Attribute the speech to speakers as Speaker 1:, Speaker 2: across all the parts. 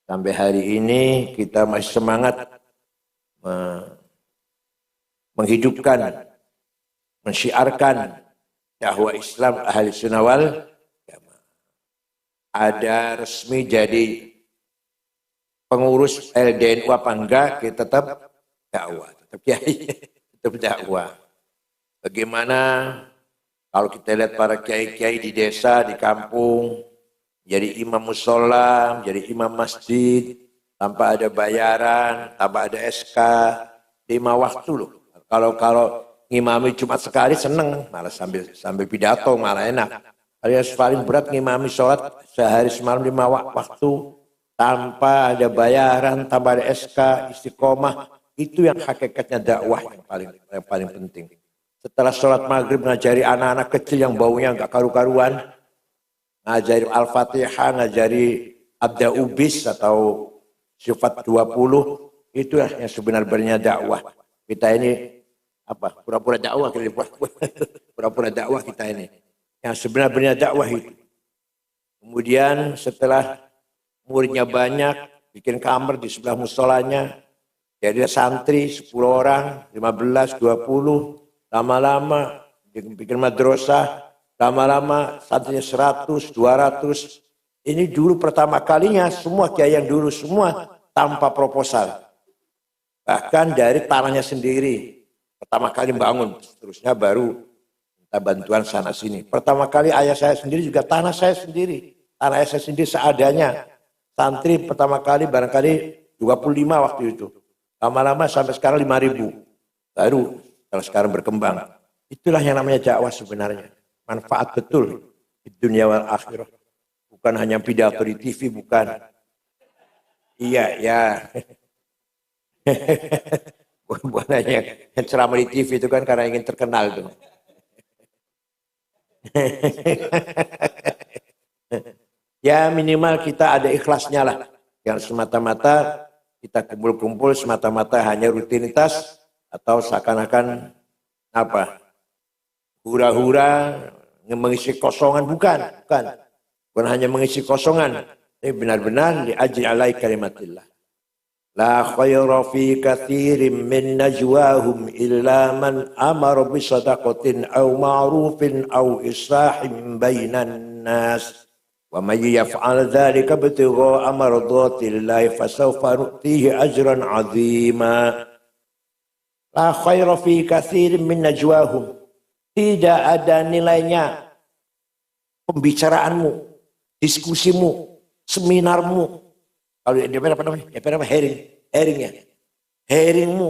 Speaker 1: Sampai hari ini kita masih semangat menghidupkan, mensyiarkan dakwah Islam ahli sunnah wal jamaah. Ada resmi jadi pengurus LDNU apa enggak, kita tetap dakwah, tetap kiai, tetap dakwah. Bagaimana kalau kita lihat para kiai-kiai di desa, di kampung, jadi imam musola, jadi imam masjid, tanpa ada bayaran, tanpa ada SK, 5 waktu loh. Kalau ngimami Jumat sekali seneng, malah sambil pidato malah enak. Alias paling berat ngimami sholat sehari semalam 5 waktu, tanpa ada bayaran, tanpa ada SK, istiqomah. Itu yang hakikatnya dakwah yang paling penting. Setelah sholat maghrib ngajari anak-anak kecil yang baunya enggak karu-karuan, ngajari Al-Fatihah, ngajari Abda Ubis atau Sifat 20, itu yang sebenarnya dakwah. Kita ini apa? Pura-pura dakwah, pura-pura dakwah kita ini. Yang sebenarnya dakwah itu. Kemudian setelah muridnya banyak, bikin kamar di sebelah musolanya, jadi santri 10 orang, 15, 20, lama-lama bikin madrasah, lama-lama santrinya 100, 200. Ini dulu pertama kalinya semua kiai yang dulu semua tanpa proposal. Bahkan dari tanahnya sendiri. Pertama kali bangun, seterusnya baru minta bantuan sana sini. Pertama kali ayah saya sendiri juga tanah saya sendiri. Tanah ayah saya sendiri seadanya. Santri pertama kali barangkali 25 waktu itu. Lama-lama sampai sekarang 5.000. Baru kalau sekarang berkembang. Itulah yang namanya dakwah sebenarnya. Manfaat betul di dunia wal akhirah. Bukan hanya pidato di TV, bukan. Iya, ya. Bukan hanya ceramah di TV itu kan karena ingin terkenal tuh. Ya minimal kita ada ikhlasnya lah. Yang semata-mata kita kumpul-kumpul semata-mata hanya rutinitas atau seakan-akan apa? Hura-hura mengisi kosongan, bukan hanya mengisi kosongan. Ini benar-benar li'ajli alai kalimatillah. La khayra fi katsirin min najwahum illa man amara bi shadaqatin aw ma'rufin aw islahin bainan nas. Wa may yaf'al dzalika ibtigha'a mardatillahi fasawfa nu'tihi ajran 'azima. La khaira fi katsirin min najwahum. Tidak ada nilainya pembicaraanmu, diskusimu, seminarmu. Kalau di DPR apa namanya? DPR apa? Hearingnya. Hearingmu.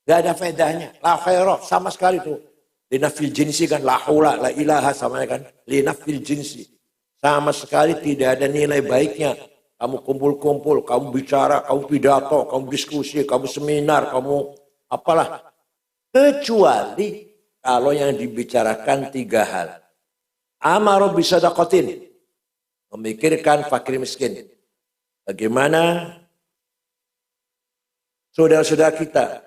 Speaker 1: Gak ada faedahnya. La khaira, sama sekali tuh. Linafil jinsi kan, la hula, la ilaha, sama kan. Linafil jinsi. Sama sekali tidak ada nilai baiknya. Kamu kumpul-kumpul, kamu bicara, kamu pidato, kamu diskusi, kamu seminar, kamu apalah. Kecuali kalau yang dibicarakan 3 hal. Amaru bisadaqatin. Memikirkan fakir miskin. Bagaimana saudara-saudara kita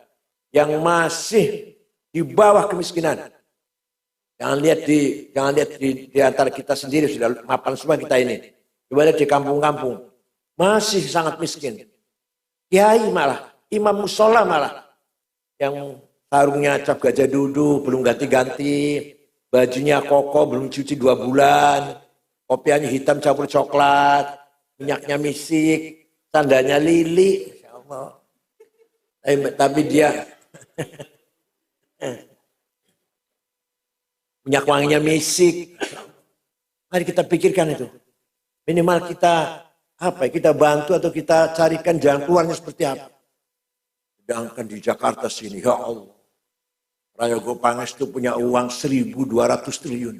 Speaker 1: yang masih di bawah kemiskinan. Jangan lihat di antara kita sendiri, sudah mapan semua kita ini. Coba lihat di kampung-kampung. Masih sangat miskin. Kiai malah, imam musola malah. Yang sarungnya cap gajah duduk, belum ganti-ganti. Bajunya koko, belum cuci 2 bulan. Kopiannya hitam campur coklat. Minyaknya misik. Sandalnya lili. Insya Allah. Tapi dia... minyak wanginya misik. Mari kita pikirkan itu. Minimal kita kita bantu atau kita carikan jalan keluarnya seperti apa. Sedangkan di Jakarta sini, ya Allah. Raya Gopanges itu punya uang 1.200 triliun.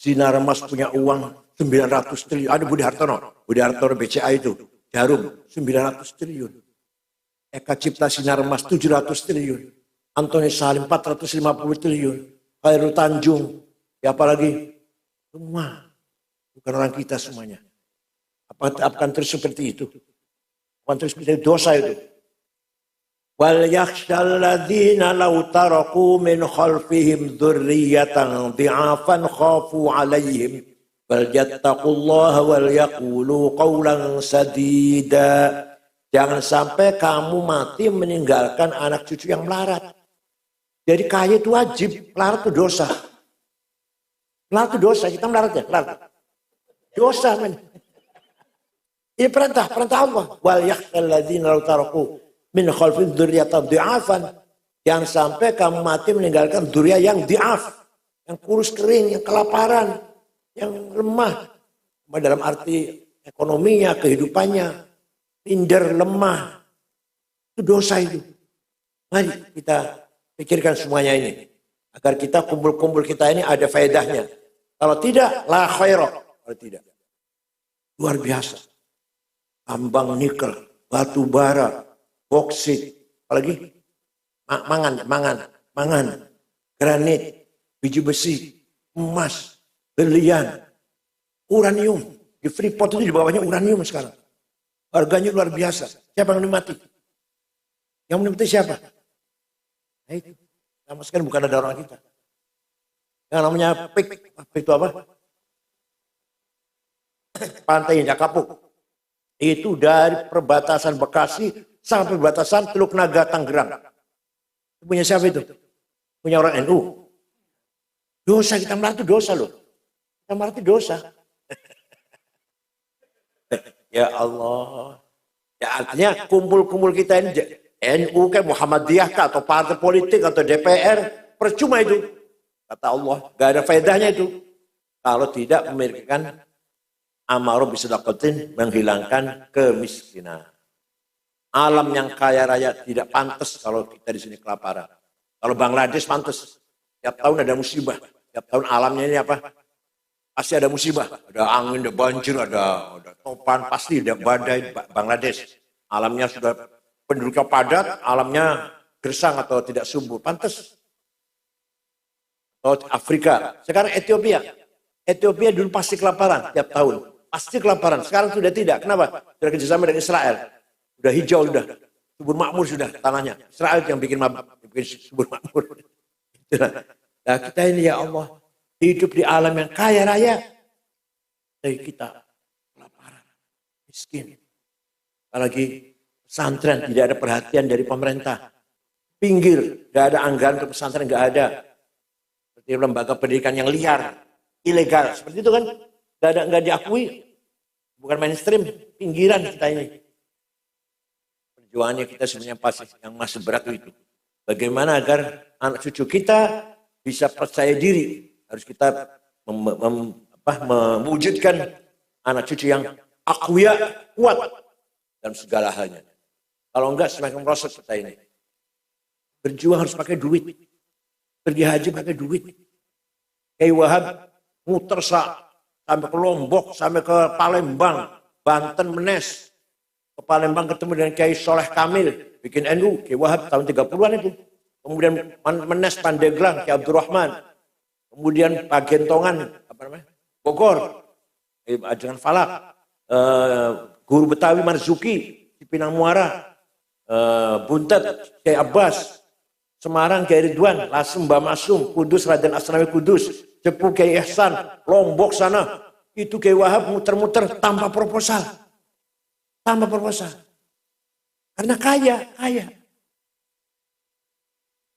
Speaker 1: Sinar Mas punya uang 900 triliun. Ada Budi Hartono BCA itu. Jarum 900 triliun. Eka Cipta Sinar Mas 700 triliun. Antoni Salim 450 triliun. Khairul Tanjung. Ya apalagi. Semua. Bukan orang kita semuanya. Akan terus seperti itu. Akan terus seperti dosa itu. Wal yakhshal ladzina law taraku min khalfihim dzurriyyatan dhi'afan khafu 'alaihim Falyattaqullaha wal yaqulu qawlan sadida. Jangan sampai kamu mati meninggalkan anak cucu yang melarat. Jadi kaya itu wajib, melarat itu dosa. Melarat itu dosa, kita melarat ya, melarat. Dosa men. Ini perintah Allah. Wal yakhshal ladzina law taraku min khalfihim dzurriyyatan dhi'afan. Jangan sampai kamu mati meninggalkan dzurriyyah yang dhi'af, yang kurus kering, yang kelaparan, yang lemah. Dalam arti ekonominya, kehidupannya, minder, lemah. Itu dosa itu. Mari kita pikirkan semuanya ini. Agar kita kumpul-kumpul kita ini ada faedahnya. Kalau tidak, la khaira. Kalau tidak. Luar biasa. Tambang nikel, batu bara, boksit, apalagi mangan, granit, biji besi, emas, berlian, uranium. Di Freeport itu di bawahnya uranium sekarang. Harganya luar biasa. Siapa yang menikmati? Yang menikmati siapa? Nah itu. Sama sekali bukan ada orang kita. Yang namanya PIK itu apa? Pantai Indah Kapuk. Itu dari perbatasan Bekasi sampai perbatasan Teluk Naga Tangerang. Punya siapa itu? Punya orang NU. Dosa kita melarat itu dosa loh. Kita melarat itu dosa. Ya Allah. Ya artinya kumpul-kumpul kita ini NU kan Muhammadiyah kah atau partai politik atau DPR percuma itu. Kata Allah, gak ada faedahnya itu. Kalau tidak memikirkan amaruh bisadaqatin, menghilangkan kemiskinan. Alam yang kaya raya tidak pantas kalau kita di sini kelaparan. Kalau Bangladesh pantas. Tiap tahun ada musibah. Tiap tahun alamnya ini apa? Pasti ada musibah. Ada angin, ada banjir, ada topan, pasti ada badai. Bangladesh. Alamnya sudah penduduknya padat, alamnya gersang atau tidak subur. Pantas. Atau Afrika. Sekarang Ethiopia. Ethiopia dulu pasti kelaparan tiap tahun. Pasti kelaparan. Sekarang sudah tidak. Kenapa? Sudah kerjasama dengan Israel. Sudah hijau, sudah. Subur makmur sudah tanahnya. Israel yang bikin subur makmur. Nah kita ini ya Allah. Hidup di alam yang kaya raya. Tapi kita kelaparan. Miskin. Apalagi pesantren tidak ada perhatian dari pemerintah. Pinggir. Tidak ada anggaran untuk pesantren. Tidak ada. Seperti lembaga pendidikan yang liar. Ilegal. Seperti itu kan. Nggak diakui, bukan mainstream, pinggiran kita ini. Perjuangannya kita sebenarnya pasti yang masih berat itu. Bagaimana agar anak cucu kita bisa percaya diri, harus kita mewujudkan anak cucu yang akuya, kuat dalam segala halnya. Kalau enggak semakin merosot kita ini. Berjuang harus pakai duit, pergi haji pakai duit. Kayak Wahab muter sampai ke Lombok, sampai ke Palembang, Banten, Menes. Ke Palembang ketemu dengan Kiai Soleh Kamil, bikin NU, Kiai Wahab tahun 30-an itu. Kemudian Menes, Pandeglang, Kiai Abdurrahman. Kemudian Pagentongan, Bogor, Ajangan Falak. Guru Betawi Marzuki, di Pinang Muara. Buntet, Kiai Abbas. Semarang, Kiai Ridwan, Lasem, Mbah Masum, Kudus, Raden Asnawi Kudus. Cepu Kiai Ihsan, Lombok sana. Itu Kiai Wahab muter-muter tanpa proposal. Tanpa proposal. Karena kaya.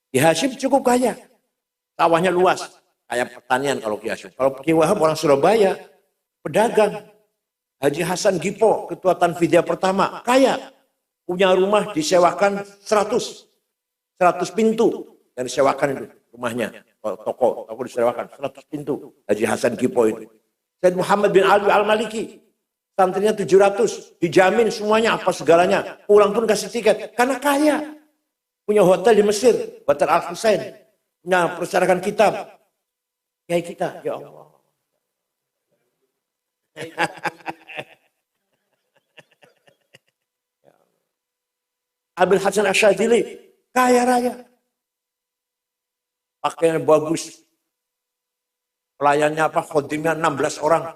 Speaker 1: Ki Hasyim cukup kaya. Sawahnya luas. Kayak pertanian kalau Ki Hasyim. Kalau Kiai Wahab orang Surabaya, pedagang. Haji Hasan Gipo, Ketua Tanfidia pertama, kaya. Punya rumah disewakan 100 pintu. Yang disewakan itu rumahnya. Toko disewakan 100 pintu. Haji Hasan Gipo itu. Said Muhammad bin Ali Al-Maliki. Santrinya 700. Dijamin semuanya apa segalanya. Pulang pun kasih tiket. Karena kaya. Punya hotel di Mesir. Hotel Al-Husain. Punya percetakan kitab. Kayak kita. Ya Allah. Abil Hasan Asyadili. Kaya raya. Pakaian bagus. Pelayannya apa? Khodimnya 16 orang.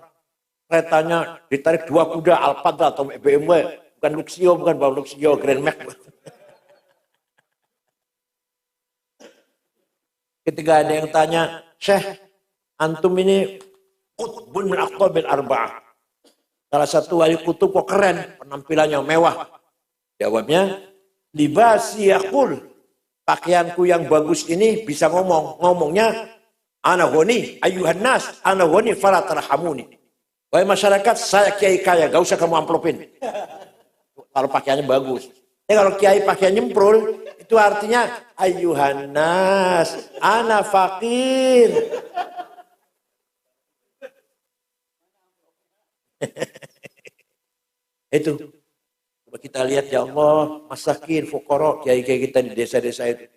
Speaker 1: Keretanya ditarik 2 kuda Alphard atau BMW. Bukan Luxio, bukan bawa Luxio, Grand Max. Ketika ada yang tanya, Syekh, antum ini qutbun min aqtabil arba'ah. Salah satu wali kutub kok keren, penampilannya mewah. Jawabnya, libasi yaqul, pakaianku yang bagus ini bisa ngomong. Ngomongnya, ana ghani ayuhan nas, ana ghani fala tarhamuni. Wahai masyarakat, saya kiai kaya, gak usah kamu amplopin. Kalau pakaiannya bagus. Kalau kiai pakaian nyemprul, itu artinya ayuhan nas, ana fakir. Itu. Coba kita lihat ya Allah, masakin, fukara, kiai-kiai kita di desa-desa itu.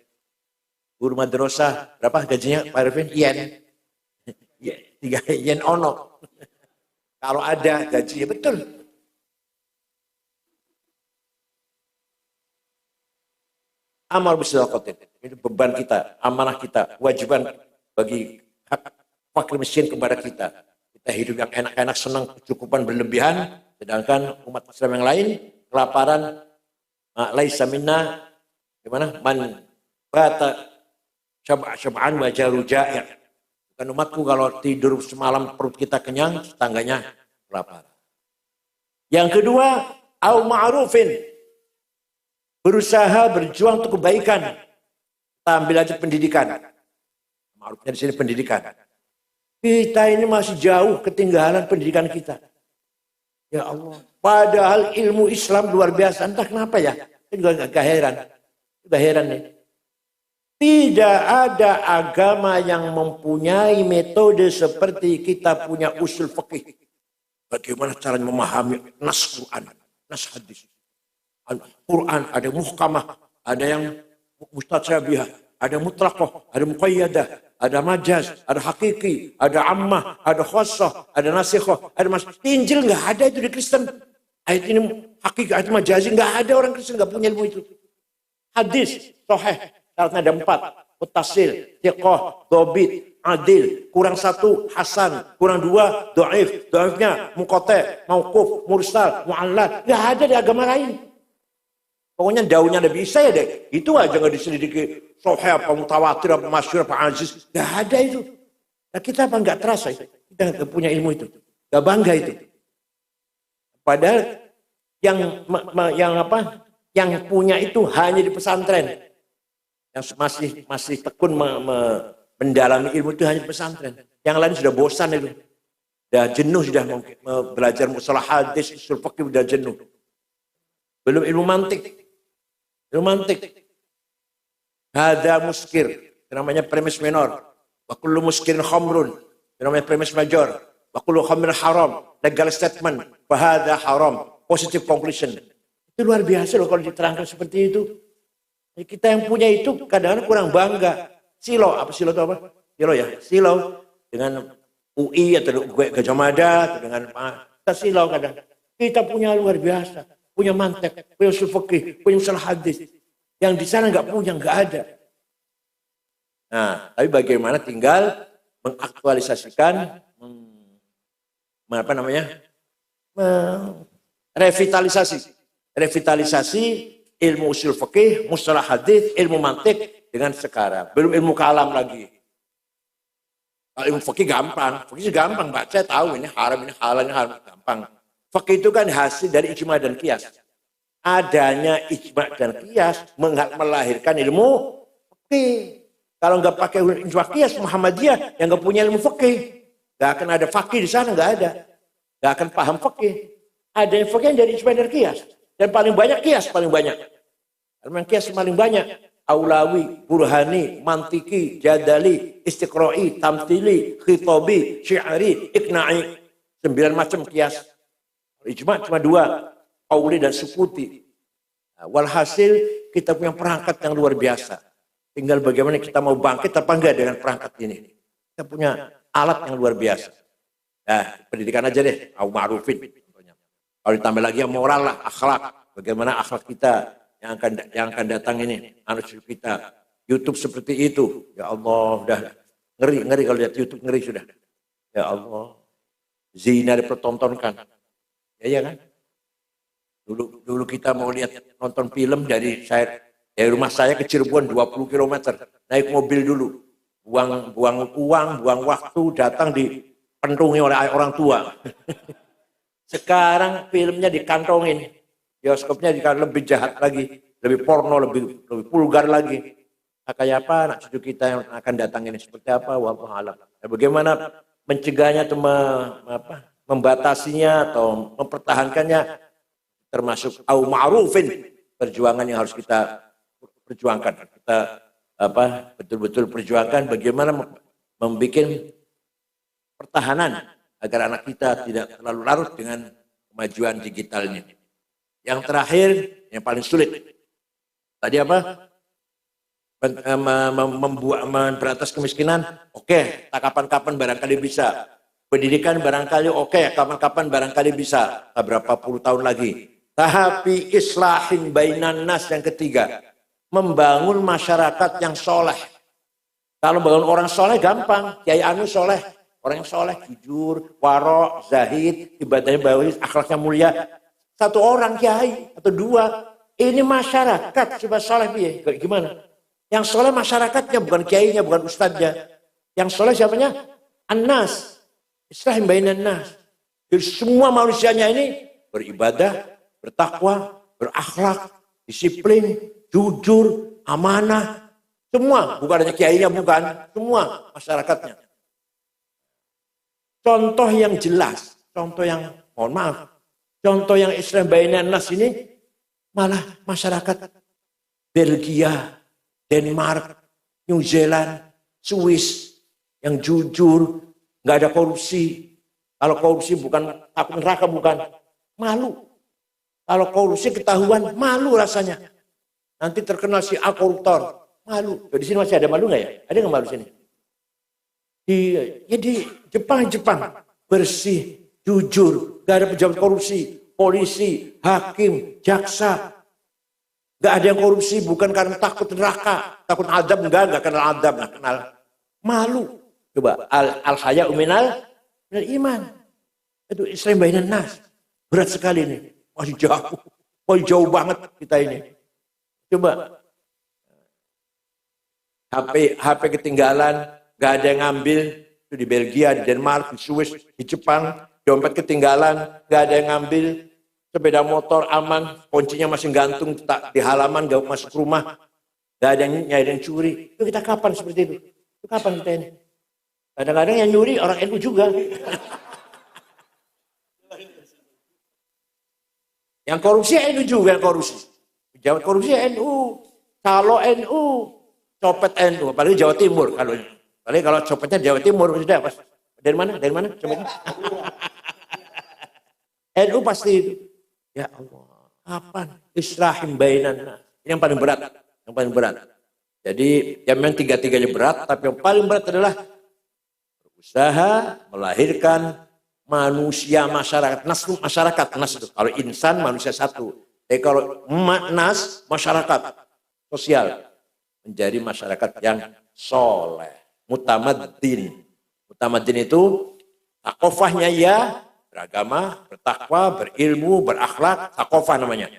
Speaker 1: Guru madrasah, berapa gajinya Pak Arifin? Yen. 3 yen ono. Kalau ada gajinya betul. Amal bisadaqatin. Itu beban kita, amanah kita, kewajiban bagi hak fakir miskin kepada kita. Kita hidup yang enak-enak, senang, kecukupan berlebihan, sedangkan umat Islam yang lain kelaparan, laisa minna, gimana? Man bata syab'an wa jaru ja'i'. Bukan umatku kalau tidur semalam perut kita kenyang, tetangganya kelaparan. Yang kedua, au ma'rufin. Berusaha berjuang untuk kebaikan. Kita ambil aja pendidikan. Ma'rufnya di sini pendidikan. Kita ini masih jauh ketinggalan pendidikan kita. Ya Allah. Padahal ilmu Islam luar biasa. Entah kenapa ya. Saya juga gak heran. Gak heran nih. Tidak ada agama yang mempunyai metode seperti kita punya usul fikih. Bagaimana cara memahami nas Quran, nas hadis. Quran ada muhkamah, ada yang mustasyabihah, ada mutlaqah, ada muqayyadah, ada majaz, ada hakiki, ada ammah, ada khassah, ada nasikhah, ada Injil nggak ada itu di Kristen. Ayat ini hakiki, ayat majazi nggak ada, orang Kristen nggak punya ilmu itu. Hadis sahih, syaratnya ada 4, muttasil, thiqah, dhabit, adil, kurang 1 hasan, kurang 2 dhaif, dhaifnya munqati', mauquf, mursal, mu'allal, nggak ada di agama lain. Pokoknya daunnya Nabi Isa ya deh. Itu aja nggak diselidiki. Sahih apa, mutawatir apa, masyhur apa, aziz. Nggak ada itu. Nah, kita apa nggak terasa itu? Kita nggak punya ilmu itu. Nggak bangga itu. Padahal yang punya itu hanya di pesantren. Yang masih tekun mendalami ilmu itu hanya di pesantren. Yang lain sudah bosan itu. Sudah jenuh sudah belajar mustalah hadis, usul fikih sudah jenuh. Belum ilmu mantik. Romantik. Hada muskir, namanya premis minor. Wa kullu muskirin khamrun, namanya premis major. Wa kullu khamrin haram, legal statement. Wa hada haram, positive conclusion. Itu luar biasa loh kalau diterangkan seperti itu. Kita yang punya itu kadang-kadang kurang bangga. Silo, apa silo itu apa? Silo ya, silo dengan UI atau Gajah Mada, dengan kita silo kadang. Kita punya luar biasa. Punya mantek, punya usul fikih, punya usul hadis. Yang di sana nggak punya, nggak ada. Nah, tapi bagaimana tinggal mengaktualisasikan, revitalisasi ilmu usul fikih, mustalah hadis, ilmu mantik dengan sekarang. Belum ilmu kalam lagi. Kalau ilmu fikih gampang, baca tahu ini haram, ini halal, ini haram, gampang. Fikih itu kan hasil dari ijma dan qiyas. Adanya ijma dan qiyas melahirkan ilmu fikih. Kalau nggak pakai ijma qiyas Muhammadiyah yang nggak punya ilmu fikih, nggak akan ada fakih di sana, nggak ada. Nggak akan paham fikih. Ada yang fikih dari ijma dan qiyas. Dan paling banyak qiyas paling banyak. Karena qiyas paling banyak. Aulawi, Burhani, Mantiki, Jadali, Istiqra'i, Tamthili, Khitabi, Syi'ari, Iqna'i. 9 macam qiyas. Ijma cuma 2, qauli dan sukuti. Nah, walhasil kita punya perangkat yang luar biasa. Tinggal bagaimana kita mau bangkit apa enggak dengan perangkat ini. Kita punya alat yang luar biasa. Nah, pendidikan aja deh, au ma'rufin. Kalau ditambah lagi yang moral lah, akhlak. Bagaimana akhlak kita yang akan datang ini, anak kita. YouTube seperti itu. Ya Allah, udah ngeri kalau lihat YouTube, ngeri sudah. Ya Allah, zina dipertontonkan. Ya kan? Dulu kita mau lihat nonton film dari rumah saya ke Cirebon 20 km. Naik mobil dulu. Buang uang, buang waktu, datang di dipentungi oleh orang tua. Sekarang filmnya dikantongin, bioskopnya lebih jahat lagi, lebih porno, lebih vulgar lagi. Nah, kayak apa anak cucu kita yang akan datang ini seperti apa? Wallahu a'lam. Nah, bagaimana mencegahnya atau membatasinya atau mempertahankannya, termasuk au ma'rufin, perjuangan yang harus kita perjuangkan. Kita betul-betul perjuangkan bagaimana membuat pertahanan agar anak kita tidak terlalu larut dengan kemajuan digitalnya. Yang terakhir, yang paling sulit, tadi apa? Memberantas kemiskinan, oke, tak kapan-kapan barangkali bisa. Pendidikan barangkali oke, kapan-kapan barangkali bisa. Tak berapa puluh tahun lagi. Tapi islahin bainan nas yang ketiga, membangun masyarakat yang soleh. Kalau bangun orang soleh gampang, Kiai Anu soleh, orang yang soleh, jujur, warok, zahid, ibadahnya bagus, akhlaknya mulia. Satu orang kiai atau dua, ini masyarakat coba soleh dia. Gimana? Yang soleh masyarakatnya, bukan kiainya, bukan ustadznya. Yang soleh siapanya? An-nas. Islahim bainan nas. Jadi semua manusianya ini beribadah, bertakwa, berakhlak, disiplin, jujur, amanah. Semua, bukan hanya kiainya, bukan. Semua masyarakatnya. Contoh yang jelas, contoh yang, mohon maaf, contoh yang Islam bainan nas ini malah masyarakat Belgia, Denmark, New Zealand, Swiss yang jujur, nggak ada korupsi. Kalau korupsi bukan takut neraka, bukan, malu. Kalau korupsi ketahuan, malu rasanya. Nanti terkenal si A koruptor, malu. Di sini masih ada malu nggak ya? Ada nggak malu sini? Di Jepang bersih, jujur, nggak ada pejabat korupsi, polisi, hakim, jaksa. Gak ada yang korupsi bukan karena takut neraka, takut adab, enggak kenal adab, enggak kenal malu. Coba al-haya minal iman. Itu Islam bainan nas. Berat sekali ini. Masih jauh banget kita ini. Coba HP ketinggalan, gak ada yang ngambil. Itu di Belgia, di Denmark, di Swiss, di Jepang, dompet ketinggalan, gak ada yang ngambil. Sepeda motor aman, kuncinya masih gantung di halaman, gak masuk rumah, gak ada yang curi. Itu kita kapan seperti itu? Itu kapan kita ini? Kadang-kadang yang nyuri orang NU juga. Yang korupsi NU juga, yang korupsi. Pejabat korupsi NU, calo NU, copet NU, apalagi Jawa Timur. Apalagi kalau copetnya Jawa Timur, sudah pas. Dari mana? Copetnya? NU pasti itu. Ya Allah, kapan? Islahim bainan nas. Ini yang paling berat. Jadi yang memang tiga-tiganya berat, tapi yang paling berat adalah berusaha melahirkan manusia masyarakat. Nas itu. Kalau insan manusia satu. Tapi kalau nas masyarakat sosial menjadi masyarakat yang soleh, mutamaddin. Mutamaddin itu takofahnya ya. Beragama, bertakwa, berilmu, berakhlak, takofah namanya.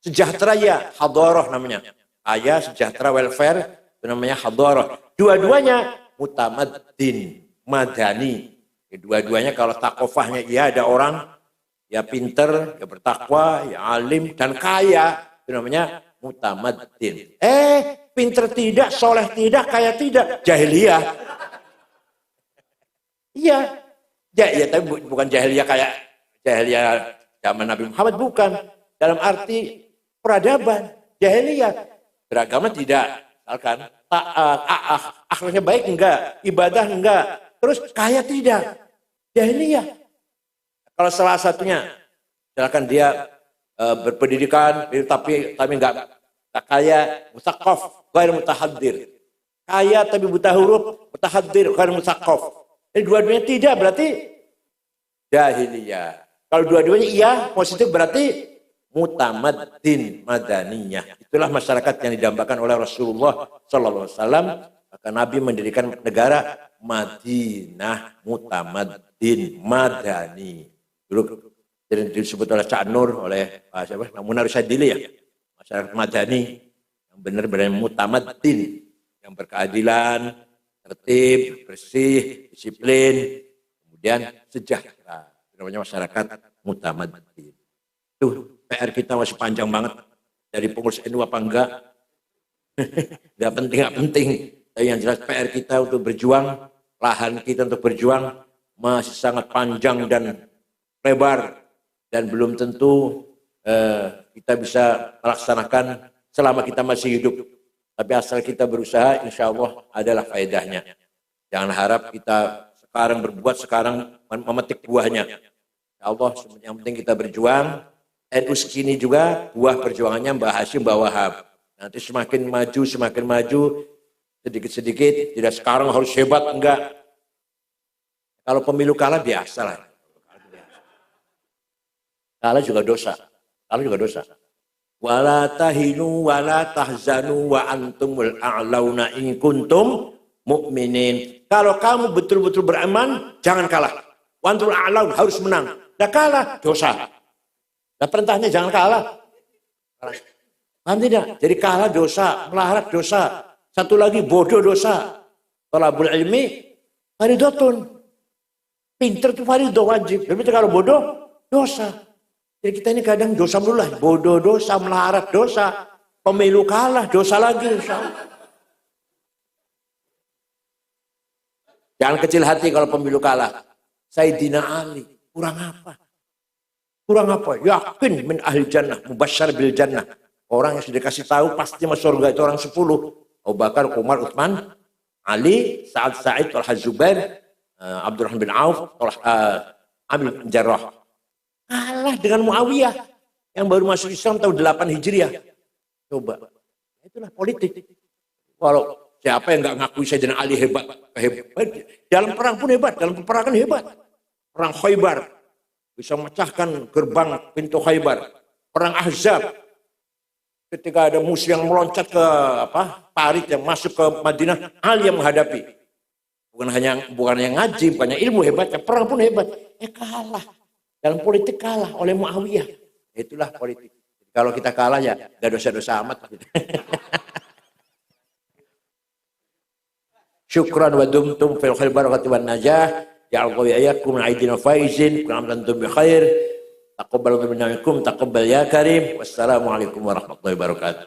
Speaker 1: Sejahtera ya, hadoroh namanya. Kaya, sejahtera, welfare, itu namanya hadoroh. Dua-duanya mutamaddin, madani. Dua-duanya kalau takofahnya ya ada orang, ya pinter, ya bertakwa, ya alim, dan kaya. Itu namanya mutamaddin. Pinter tidak, soleh tidak, kaya tidak, jahiliyah. Iya. Ya, tapi bukan jahiliyah kayak jahiliyah zaman Nabi Muhammad, bukan. Dalam arti peradaban, jahiliyah. Beragama tidak, misalkan akhlaknya baik enggak, ibadah enggak, terus kaya tidak, jahiliyah. Kalau salah satunya, misalkan dia berpendidikan tapi enggak kaya, mutaqaf, ghair mutahaddir. Kaya tapi buta huruf, mutahaddir, ghair mutaqaf. Jadi dua-duanya tidak berarti jahiliyah. Kalau dua-duanya iya, positif berarti mutamaddin, madaniyah. Itulah masyarakat yang didambakan oleh Rasulullah sallallahu alaihi wasallam. Maka Nabi mendirikan negara Madinah, mutamaddin, madani. Dulu disebut oleh Cak Nur, oleh siapa? Munar Syadili ya. Masyarakat madani yang benar-benar mutamaddin, yang berkeadilan, tertib, bersih, disiplin. kemudian sejahtera. Namanya masyarakat mutamadin. Tuh, PR kita masih panjang banget. Dari pengurus NU apa enggak? Enggak penting. Tapi yang jelas PR kita untuk berjuang, lahan kita untuk berjuang masih sangat panjang dan lebar. Dan belum tentu kita bisa melaksanakan selama kita masih hidup. Tapi asal kita berusaha, insya Allah adalah faedahnya. Jangan harap kita sekarang berbuat, sekarang memetik buahnya. Ya Allah, yang penting kita berjuang. NU segini juga, buah perjuangannya Mbah Hashim, Mbah Wahab. Nanti semakin maju, sedikit-sedikit. Tidak sekarang harus hebat, enggak. Kalau pemilu kalah, biasalah. Kalah juga dosa. Wala tahinu wala tahzanu wa antumul a'launa in kuntum mu'minin. Kalau kamu betul-betul beraman, jangan kalah. Wa antumul a'laun, harus menang. Dah kalah, dosa. Nah perintahnya jangan kalah. Paham tidak? Jadi kalah dosa, melarat dosa. Satu lagi bodoh dosa. Talabul ilmi faridotun. Pinter itu faridoh wajib. Tapi kalau bodoh, dosa. Jadi kita ini kadang dosa mulu lah, bodoh dosa, melarat dosa, pemilu kalah, dosa lagi. Jangan kecil hati kalau pemilu kalah. Sayyidina Ali, kurang apa? Yakin min ahli jannah, mubasysyar bil jannah. Orang yang sudah kasih tahu pasti masuk surga itu orang 10. Abu Bakar, Umar, Utsman, Ali, Sa'id, Talha Zubair, Abdurrahman bin Auf, Amir bin Jarrah. Kalah dengan Muawiyah yang baru masuk Islam tahun 8 Hijriah. Coba. Itulah politik. Walau siapa yang nggak ngakui Sayyidina Ali hebat. Dalam perang pun hebat, dalam peperangan hebat. Perang Khaybar bisa memecahkan gerbang pintu Khaybar. Perang Ahzab ketika ada musuh yang meloncat ke parit yang masuk ke Madinah, Ali yang menghadapi. Bukan hanya ngaji, bukannya ilmu hebatnya, perang pun hebat. Kalah. Dalam politik kalah oleh Muawiyah. Itulah politik. Kalau kita kalah ya gak dosa-dosa amat. Syukran wa dumtum fil khair barakati wan najah. Ya Allah wa iyyakum aidina faizin. Kuntum antum bi khair. Taqabbal minkum taqabbal ya karim. Wassalamualaikum warahmatullahi wabarakatuh.